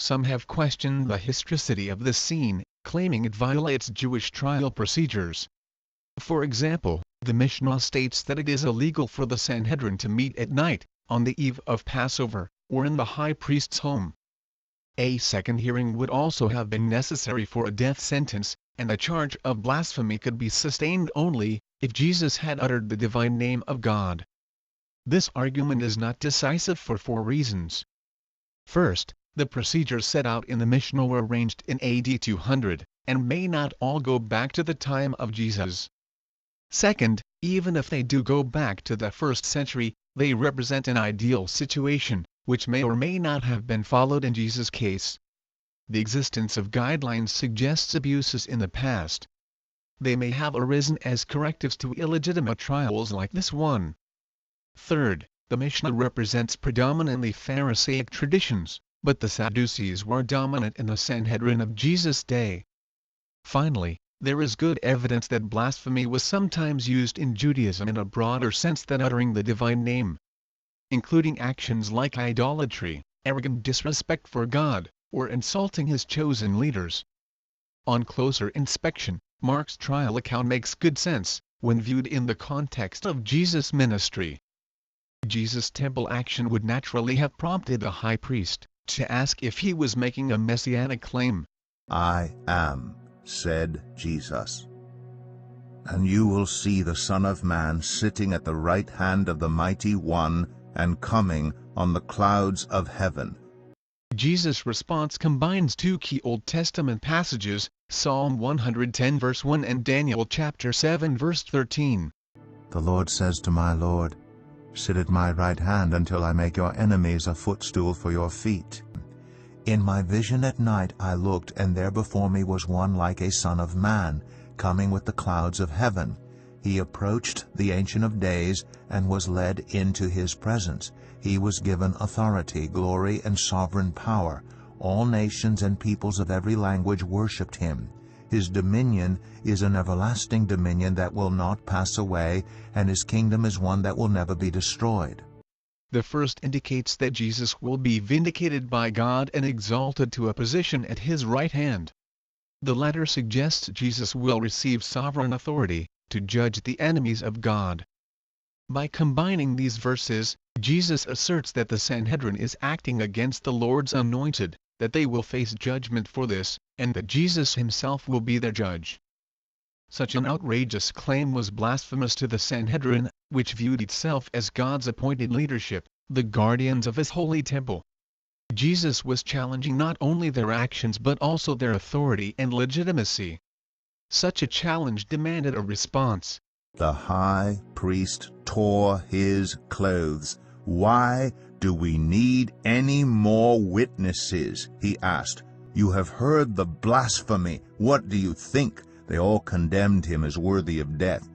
Some have questioned the historicity of this scene, claiming it violates Jewish trial procedures. For example, the Mishnah states that it is illegal for the Sanhedrin to meet at night, on the eve of Passover, or in the high priest's home. A second hearing would also have been necessary for a death sentence, and the charge of blasphemy could be sustained only if Jesus had uttered the divine name of God. This argument is not decisive for 4 reasons. First, the procedures set out in the Mishnah were arranged in AD 200, and may not all go back to the time of Jesus. Second, even if they do go back to the 1st century, they represent an ideal situation, which may or may not have been followed in Jesus' case. The existence of guidelines suggests abuses in the past. They may have arisen as correctives to illegitimate trials like this one. Third, the Mishnah represents predominantly Pharisaic traditions, but the Sadducees were dominant in the Sanhedrin of Jesus' day. Finally, there is good evidence that blasphemy was sometimes used in Judaism in a broader sense than uttering the divine name, including actions like idolatry, arrogant disrespect for God, or insulting his chosen leaders. On closer inspection, Mark's trial account makes good sense, when viewed in the context of Jesus' ministry. Jesus' temple action would naturally have prompted the high priest to ask if he was making a messianic claim. "I am," said Jesus, "and you will see the Son of Man sitting at the right hand of the Mighty One, and coming on the clouds of heaven." Jesus' response combines 2 key Old Testament passages, Psalm 110 verse 1 and Daniel chapter 7 verse 13. "The Lord says to my Lord, sit at my right hand until I make your enemies a footstool for your feet. In my vision at night I looked, and there before me was one like a son of man, coming with the clouds of heaven. He approached the Ancient of Days, and was led into his presence. He was given authority, glory, and sovereign power. All nations and peoples of every language worshipped him. His dominion is an everlasting dominion that will not pass away, and his kingdom is one that will never be destroyed." The first indicates that Jesus will be vindicated by God and exalted to a position at his right hand. The latter suggests Jesus will receive sovereign authority to judge the enemies of God. By combining these verses, Jesus asserts that the Sanhedrin is acting against the Lord's anointed, that they will face judgment for this, and that Jesus himself will be their judge. Such an outrageous claim was blasphemous to the Sanhedrin, which viewed itself as God's appointed leadership, the guardians of his holy temple. Jesus was challenging not only their actions but also their authority and legitimacy. Such a challenge demanded a response. The high priest tore his clothes. "Why do we need any more witnesses?" he asked. "You have heard the blasphemy. What do you think?" They all condemned him as worthy of death.